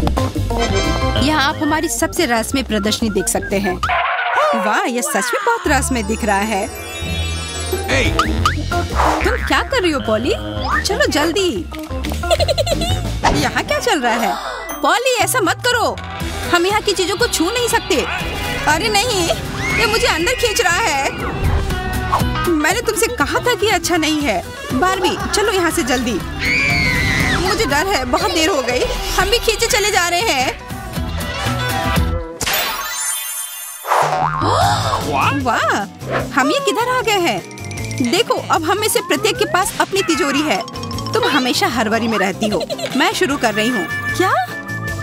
यहाँ आप हमारी सबसे रहस्यमय प्रदर्शनी देख सकते हैं। वाह, यह सच में बहुत रहस्यमय दिख रहा है। तुम क्या कर रही हो पॉली? चलो जल्दी। यहाँ क्या चल रहा है? पॉली ऐसा मत करो, हम यहाँ की चीजों को छू नहीं सकते। अरे नहीं, ये मुझे अंदर खींच रहा है। मैंने तुमसे कहा था कि अच्छा नहीं है। बारबी चलो यहाँ से जल्दी, मुझे डर है, बहुत देर हो गई। हम भी खींचे चले जा रहे हैं। वाह, हम ये किधर आ गए हैं? देखो, अब हम में से प्रत्येक के पास अपनी तिजोरी है। तुम हमेशा हड़बड़ी में रहती हो। मैं शुरू कर रही हूँ। क्या?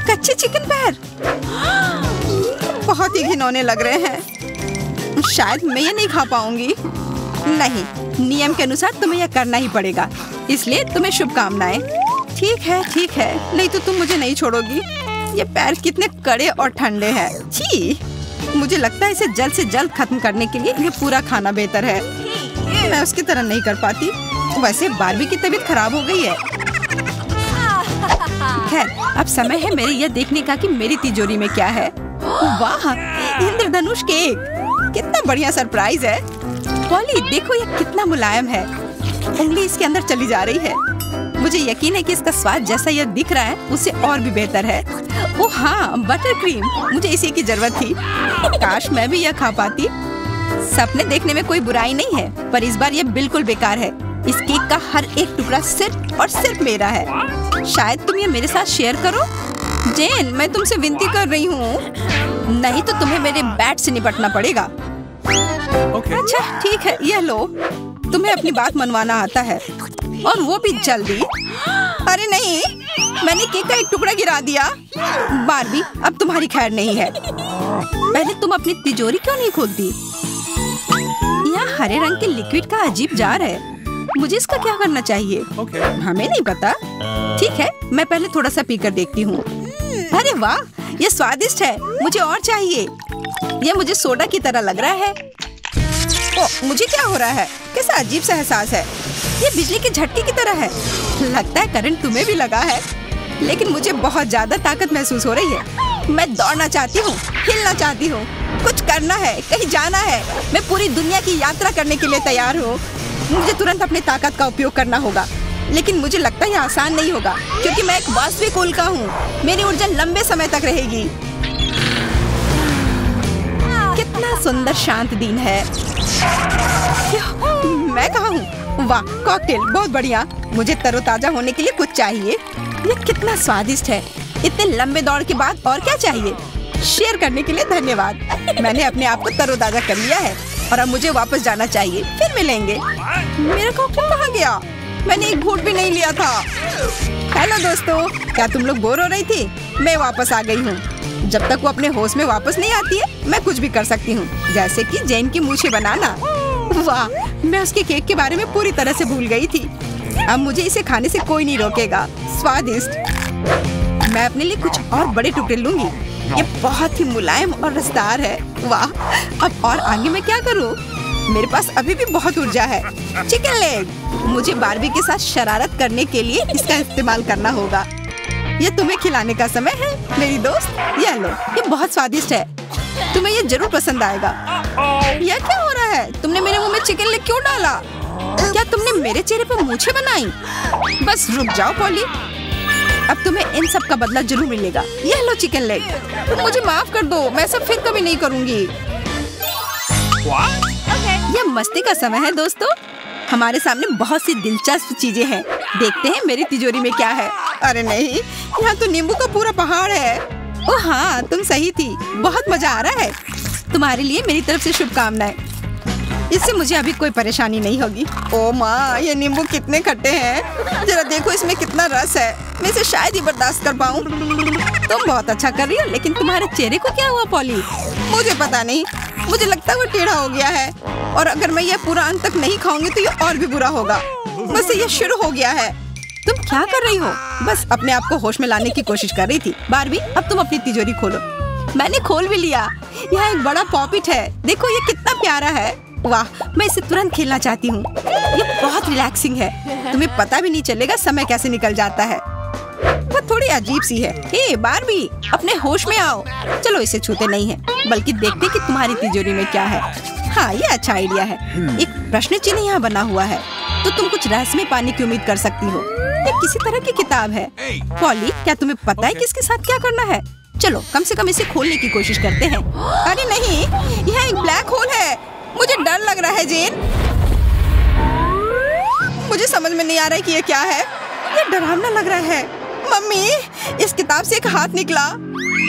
कच्चे चिकन पैर? बहुत ही घिनौने लग रहे हैं। शायद मैं ये नहीं खा पाऊंगी। नहीं, नियम के अनुसार तुम्हें यह करना ही पड़ेगा, इसलिए तुम्हें शुभकामनाएं। ठीक है, नहीं तो तुम मुझे नहीं छोड़ोगी। ये पैर कितने कड़े और ठंडे हैं। छी, मुझे लगता है इसे जल्द से जल्द खत्म करने के लिए ये पूरा खाना बेहतर है। मैं उसकी तरह नहीं कर पाती। वैसे बारबी की तबीयत खराब हो गई है। खैर, अब समय है मेरे यह देखने का कि मेरी तिजोरी में क्या है। वाह, इंद्रधनुष केक, कितना बढ़िया सरप्राइज है। पॉली देखो, यह कितना मुलायम है। उंगली इसके अंदर चली जा रही है। मुझे यकीन है कि इसका स्वाद जैसा यह दिख रहा है उससे और भी बेहतर है। ओह हाँ, बटर क्रीम, मुझे इसी की जरूरत थी। काश मैं भी यह खा पाती। सपने देखने में कोई बुराई नहीं है, पर इस बार यह बिल्कुल बेकार है। इस केक का हर एक टुकड़ा सिर्फ और सिर्फ मेरा है। शायद तुम ये मेरे साथ शेयर करो। जेन, मैं तुमसे विनती कर रही हूँ, नहीं तो तुम्हें मेरे बैट से निपटना पड़ेगा। अच्छा ठीक है, यह लो। तुम्हें अपनी बात मनवाना आता है, और वो भी जल्दी। अरे नहीं, मैंने केक का एक टुकड़ा गिरा दिया। बारबी, अब तुम्हारी खैर नहीं है। पहले तुम अपनी तिजोरी क्यों नहीं खोलती? यहाँ हरे रंग के लिक्विड का अजीब जार है। मुझे इसका क्या करना चाहिए? हमें नहीं पता। ठीक है, मैं पहले थोड़ा सा पीकर देखती हूँ। अरे वाह, ये स्वादिष्ट है। मुझे और चाहिए। ये मुझे सोडा की तरह लग रहा है। ओह, मुझे क्या हो रहा है? कैसा अजीब सा एहसास है। ये बिजली के झटके की तरह है। लगता है करंट तुम्हें भी लगा है, लेकिन मुझे बहुत ज्यादा ताकत महसूस हो रही है। मैं दौड़ना चाहती हूँ, हिलना चाहती हूँ, कुछ करना है, कहीं जाना है। मैं पूरी दुनिया की यात्रा करने के लिए तैयार हूँ। मुझे तुरंत अपनी ताकत का उपयोग करना होगा, लेकिन मुझे लगता है यह आसान नहीं होगा, क्योंकि मैं एक वास्तविक उल्का हूँ। मेरी ऊर्जा लंबे समय तक रहेगी। कितना सुंदर शांत दिन है। मैं कहाँ हूँ? वाह, कॉकटेल बहुत बढ़िया। मुझे तरोताजा होने के लिए कुछ चाहिए। ये कितना स्वादिष्ट है। इतने लंबे दौड़ के बाद और क्या चाहिए? शेयर करने के लिए धन्यवाद। मैंने अपने आप को तरोताजा कर लिया है और अब मुझे वापस जाना चाहिए। फिर मिलेंगे। मेरा कॉकटेल कहाँ गया? मैंने एक घूंट भी नहीं लिया था। हेलो दोस्तों, क्या तुम लोग बोर हो रही थी? मैं वापस आ गई हूँ। जब तक वो अपने होश में वापस नहीं आती है, मैं कुछ भी कर सकती हूँ, जैसे कि जैन की मूछें बनाना। वाह, मैं उसके केक के बारे में पूरी तरह से भूल गई थी। अब मुझे इसे खाने से कोई नहीं रोकेगा। स्वादिष्ट। मैं अपने लिए कुछ और बड़े टुकड़े लूंगी। ये बहुत ही मुलायम और रसदार है। वाह, अब और आगे मैं क्या करूँ? मेरे पास अभी भी बहुत ऊर्जा है। चिकन लेग, मुझे बारबी के साथ शरारत करने के लिए इसका इस्तेमाल करना होगा। ये तुम्हें खिलाने का समय है मेरी दोस्त। ये लो, ये बहुत स्वादिष्ट है। तुम्हें ये जरूर पसंद आएगा। यह क्या हो रहा है? तुमने मेरे मुंह में चिकन लेग क्यों डाला? क्या तुमने मेरे चेहरे पर मूछें बनाई? बस रुक जाओ पॉली, अब तुम्हें इन सब का बदला जरूर मिलेगा। यह लो चिकन लेग। तुम मुझे माफ कर दो, मैं सब फिर कभी नहीं करूँगी। यह मस्ती का समय है दोस्तों। हमारे सामने बहुत सी दिलचस्प चीजें हैं। देखते हैं मेरी तिजोरी में क्या है। अरे नहीं, यहाँ तो नींबू का पूरा पहाड़ है। ओह हाँ, तुम सही थी। बहुत मजा आ रहा है। तुम्हारे लिए मेरी तरफ से शुभकामनाएं। इससे मुझे अभी कोई परेशानी नहीं होगी। ओह माँ, ये नींबू कितने खट्टे हैं। जरा देखो इसमें कितना रस है। मैं इसे शायद ही बर्दाश्त कर पाऊँ। तुम बहुत अच्छा कर रही हो, लेकिन तुम्हारे चेहरे को क्या हुआ पॉली? मुझे पता नहीं, मुझे लगता है वो टेढ़ा हो गया है, और अगर मैं ये पूरा अंत तक नहीं खाऊंगी तो ये और भी बुरा होगा। बस ये शुरू हो गया है। तुम क्या कर रही हो? बस अपने आप को होश में लाने की कोशिश कर रही थी। बारबी, अब तुम अपनी तिजोरी खोलो। मैंने खोल भी लिया। यहाँ एक बड़ा पॉपिट है। देखो ये कितना प्यारा है। वाह, मैं इसे तुरंत खेलना चाहती हूँ। ये बहुत रिलैक्सिंग है। तुम्हें पता भी नहीं चलेगा समय कैसे निकल जाता है। वह थोड़ी अजीब सी है। हे बारबी, अपने होश में आओ। चलो इसे छूते नहीं है, बल्कि देखते कि तुम्हारी तिजोरी में क्या है। हाँ, ये अच्छा आइडिया है। एक प्रश्न चिन्ह यहाँ बना हुआ है, तो तुम कुछ रहस्यमय पाने की उम्मीद कर सकती हो। ये किसी तरह की किताब है। पॉली, क्या तुम्हें पता है कि इसके साथ क्या करना है? चलो कम से कम इसे खोलने की कोशिश करते हैं। अरे नहीं, यह एक ब्लैक होल है। मुझे डर लग रहा है जेन। मुझे समझ में नहीं आ रहा है कि ये क्या है। ये डरावना लग रहा है। मम्मी, इस किताब से एक हाथ निकला।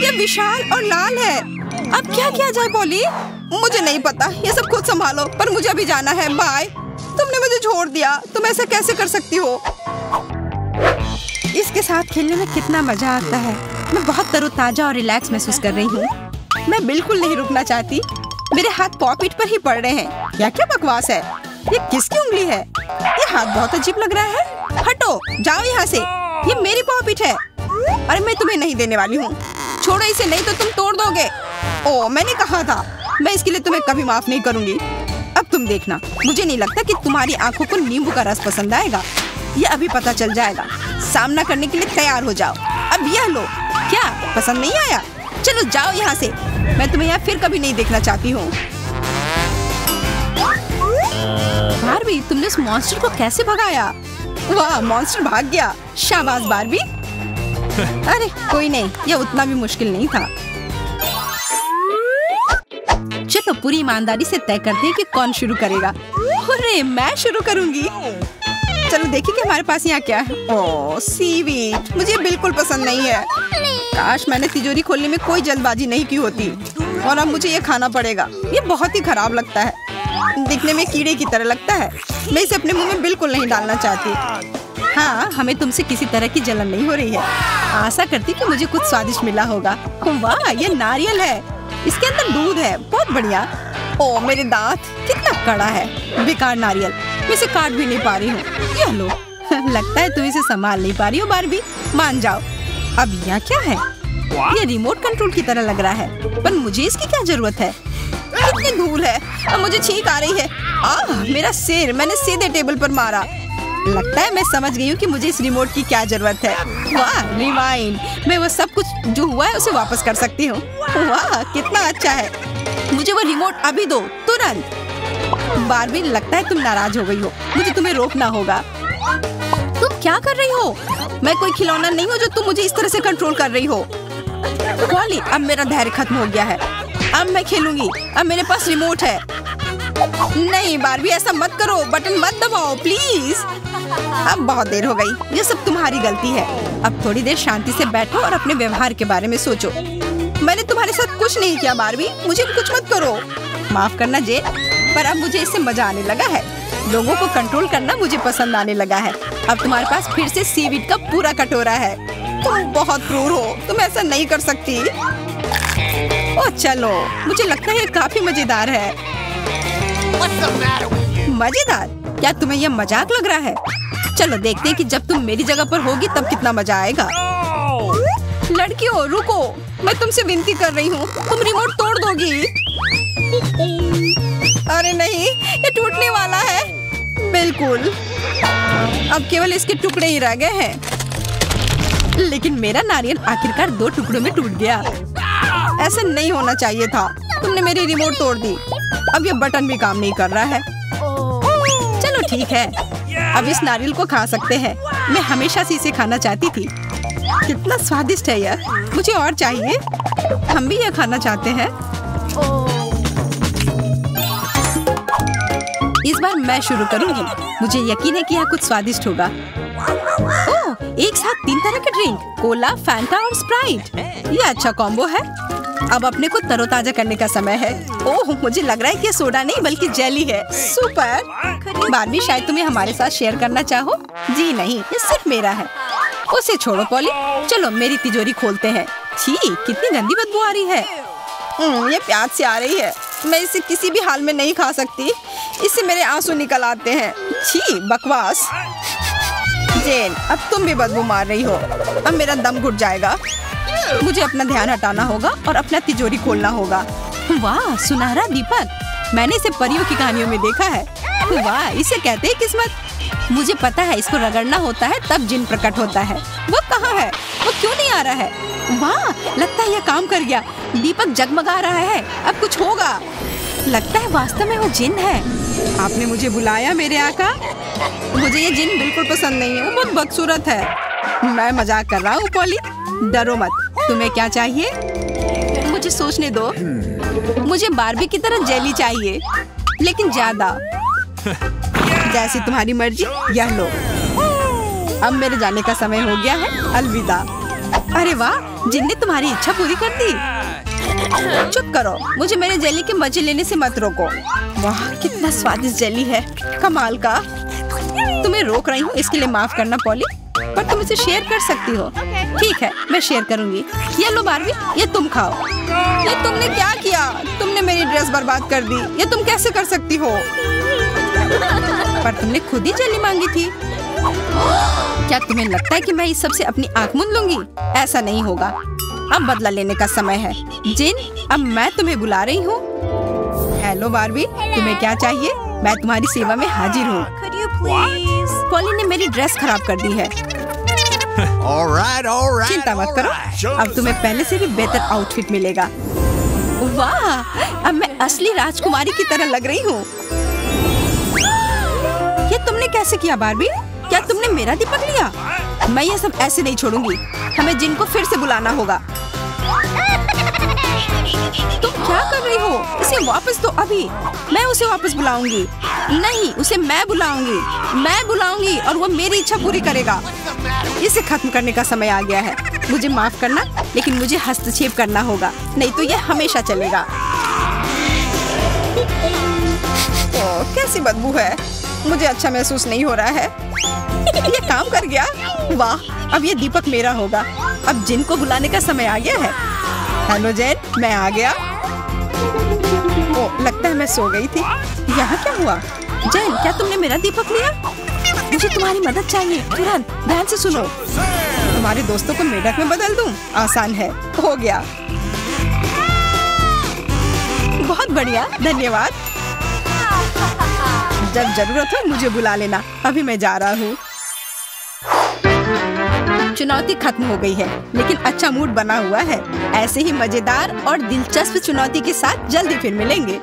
ये विशाल और लाल है। अब क्या किया जाए पॉली? मुझे नहीं पता, ये सब खुद संभालो, पर मुझे अभी जाना है। बाय। तुमने मुझे छोड़ दिया, तुम ऐसा कैसे कर सकती हो? इसके साथ खेलने में कितना मजा आता है। मैं बहुत तरोताजा और रिलैक्स महसूस कर रही हूँ। मैं बिल्कुल नहीं रुकना चाहती। मेरे हाथ पॉपिट पर ही पड़ रहे हैं। क्या बकवास है? ये किसकी उंगली है? ये हाथ बहुत अजीब लग रहा है। हटो, जाओ यहाँ से। ये मेरी पॉपिट है। अरे मैं तुम्हें नहीं देने वाली हूँ। छोड़ो इसे, नहीं तो तुम तोड़ दोगे। ओ, मैंने कहा था, मैं इसके लिए तुम्हें कभी माफ नहीं करूँगी। अब तुम देखना, मुझे नहीं लगता कि तुम्हारी आंखों को नींबू का रस पसंद आएगा। ये अभी पता चल जाएगा। सामना करने के लिए तैयार हो जाओ। अब यह लो। क्या पसंद नहीं आया? चलो जाओ यहाँ से। मैं तुम्हें यहाँ फिर कभी नहीं देखना चाहती हूँ। बारबी, तुमने उस मॉन्स्टर को कैसे भगाया? वाह, मॉन्स्टर भाग गया। शाबाश बारबी। अरे कोई नहीं, यह उतना भी मुश्किल नहीं था। चलो पूरी ईमानदारी से तय करते हैं कि कौन शुरू करेगा। अरे मैं शुरू करूंगी। चलो देखिए कि हमारे पास यहाँ क्या है। ओह, सीवीड मुझे बिल्कुल पसंद नहीं है। काश मैंने तिजोरी खोलने में कोई जल्दबाजी नहीं की होती। और अब मुझे ये खाना पड़ेगा। ये बहुत ही खराब लगता है। दिखने में कीड़े की तरह लगता है। मैं इसे अपने मुंह में बिल्कुल नहीं डालना चाहती। हाँ, हमें तुमसे किसी तरह की जलन नहीं हो रही है। आशा करती कि मुझे कुछ स्वादिष्ट मिला होगा। वाह, ये नारियल है। इसके अंदर दूध है। बहुत बढ़िया। ओ मेरे दांत, कितना कड़ा है। बेकार नारियल, मैं इसे काट भी नहीं पा रही हूँ। ये लो। लगता है तुम इसे संभाल नहीं पा रही हो बारबी। मान जाओ। अब यह क्या है? ये रिमोट कंट्रोल की तरह लग रहा है, पर मुझे इसकी क्या जरूरत है? कितनी धूल है। अब मुझे छींक आ रही है। मेरा सिर, मैंने सीधे टेबल पर मारा। लगता है मैं समझ गई हूँ कि मुझे इस रिमोट की क्या जरूरत है। वाह, रिवाइंड। मैं वो सब कुछ जो हुआ है उसे वापस कर सकती हूँ। वाह, कितना अच्छा है। मुझे वो रिमोट अभी दो, तुरंत। बारबी, लगता है तुम नाराज हो गई हो। मुझे तुम्हें रोकना होगा। तुम क्या कर रही हो? मैं कोई खिलौना नहीं हूँ जो तुम मुझे इस तरह से कंट्रोल कर रही हो। पॉली, अब मेरा धैर्य खत्म हो गया है। अब मैं खेलूंगी। अब मेरे पास रिमोट है। नहीं बारबी, ऐसा मत करो। बटन मत दबाओ प्लीज। अब बहुत देर हो गई। ये सब तुम्हारी गलती है। अब थोड़ी देर शांति से बैठो और अपने व्यवहार के बारे में सोचो। मैंने तुम्हारे साथ कुछ नहीं किया बारबी। मुझे कुछ मत करो। माफ करना जे, पर अब मुझे इससे मजा आने लगा है। लोगों को कंट्रोल करना मुझे पसंद आने लगा है। अब तुम्हारे पास फिर से सीवीड का पूरा कटोरा है। तुम बहुत क्रूर हो। तुम ऐसा नहीं कर सकती। ओ चलो, मुझे लगता है ये काफी मजेदार है। मजेदार? क्या तुम्हें यह मजाक लग रहा है? चलो देखते हैं कि जब तुम मेरी जगह पर होगी तब कितना मजा आएगा। लड़कियों रुको, मैं तुमसे विनती कर रही हूँ। तुम रिमोट तोड़ दोगी। अरे नहीं, ये टूटने वाला है। बिल्कुल। अब केवल इसके टुकड़े ही रह गए हैं। लेकिन मेरा नारियल आखिरकार 2 टुकड़ों में टूट गया। ऐसा नहीं होना चाहिए था। तुमने मेरी रिमोट तोड़ दी। अब ये बटन भी काम नहीं कर रहा है। चलो ठीक है, अब इस नारियल को खा सकते हैं। मैं हमेशा से इसे खाना चाहती थी। कितना स्वादिष्ट है यह। मुझे और चाहिए। हम भी यह खाना चाहते हैं। इस बार मैं शुरू करूंगी। मुझे यकीन है कि यह कुछ स्वादिष्ट होगा। ओह, एक साथ 3 तरह के ड्रिंक, कोला, फैंटा और स्प्राइट। ये अच्छा कॉम्बो है। अब अपने को तरोताजा करने का समय है। ओह, मुझे लग रहा है कि ये सोडा नहीं बल्कि जेली है। सुपर। बारबी, शायद तुम्हें हमारे साथ शेयर करना चाहो। जी नहीं, ये सिर्फ मेरा है। उसे छोड़ो पॉली, चलो मेरी तिजोरी खोलते हैं। छी, कितनी गंदी बदबू आ रही है। ये प्याज से आ रही है। मैं इसे किसी भी हाल में नहीं खा सकती। इससे मेरे आंसू निकल आते हैं। छी, बकवास। जेन, अब तुम भी बदबू मार रही हो। अब मेरा दम घुट जाएगा। मुझे अपना ध्यान हटाना होगा और अपना तिजोरी खोलना होगा। वाह, सुनहरा दीपक। मैंने इसे परियों की कहानियों में देखा है। वाह, इसे कहते हैं किस्मत। मुझे पता है इसको रगड़ना होता है तब जिन प्रकट होता है। वो कहाँ है? वो क्यों नहीं आ रहा है? वाह, लगता है ये काम कर गया। दीपक जगमगा रहा है। अब कुछ होगा। लगता है वास्तव में वो जिन है। आपने मुझे बुलाया मेरे आका? मुझे ये जिन बिल्कुल पसंद नहीं है। वो बहुत बदसूरत है। मैं मजाक कर रहा हूँ पॉली, डरो मत। तुम्हें क्या चाहिए? मुझे सोचने दो। मुझे बार्बी की तरह जेली चाहिए, लेकिन ज्यादा। जैसी तुम्हारी मर्जी, यह लो। अब मेरे जाने का समय हो गया है। अलविदा। अरे वाह, जिन ने तुम्हारी इच्छा पूरी कर दी। चुप करो, मुझे मेरे जेली के मजे लेने से मत रोको। वाह, कितना स्वादिष्ट जेली है, कमाल का। तुम्हें रोक रही हूँ, इसके लिए माफ करना पॉली, पर तुम इसे शेयर कर सकती हो। ठीक है, मैं शेयर करूंगी। ये लो बार्बी, ये तुम खाओ। ये तुमने क्या किया? तुमने मेरी ड्रेस बर्बाद कर दी। ये तुम कैसे कर सकती हो? पर तुमने खुद ही जेली मांगी थी। क्या तुम्हें लगता है कि मैं इस सब से अपनी आंख मूंद लूंगी? ऐसा नहीं होगा। अब बदला लेने का समय है। जिन, अब मैं तुम्हें बुला रही हूँ। हेलो बार्बी, तुम्हें क्या चाहिए? मैं तुम्हारी सेवा में हाजिर हूँ। पॉली ने मेरी ड्रेस खराब कर दी है। चिंता मत करो, अब तुम्हें पहले से भी बेहतर आउटफिट मिलेगा। वाह, अब मैं असली राजकुमारी की तरह लग रही हूँ। ये तुमने कैसे किया बार्बी? क्या तुमने मेरा दीपक लिया? मैं ये सब ऐसे नहीं छोड़ूंगी। हमें जिन को फिर से बुलाना होगा। तुम क्या कर रही हो? इसे वापस दो अभी। मैं उसे वापस बुलाऊंगी। नहीं, उसे मैं बुलाऊंगी और वो मेरी इच्छा पूरी करेगा। इसे खत्म करने का समय आ गया है। मुझे माफ करना, लेकिन मुझे हस्तक्षेप करना होगा, नहीं तो ये हमेशा चलेगा। ओह, कैसी बदबू है। मुझे अच्छा महसूस नहीं हो रहा है। ये काम कर गया। वाह, अब ये दीपक मेरा होगा। अब जिन को बुलाने का समय आ गया है। हेलो जैन, मैं आ गया। ओह, लगता है मैं सो गई थी। यहाँ क्या हुआ? जैन, क्या तुमने मेरा दीपक लिया? मुझे तुम्हारी मदद चाहिए, तुरंत। ध्यान से सुनो। तुम्हारे दोस्तों को मेढक में बदल दूं? आसान है। हो गया। बहुत बढ़िया, धन्यवाद। जब जरूरत हो मुझे बुला लेना। अभी मैं जा रहा हूँ। चुनौती खत्म हो गई है, लेकिन अच्छा मूड बना हुआ है। ऐसे ही मजेदार और दिलचस्प चुनौती के साथ जल्दी फिर मिलेंगे।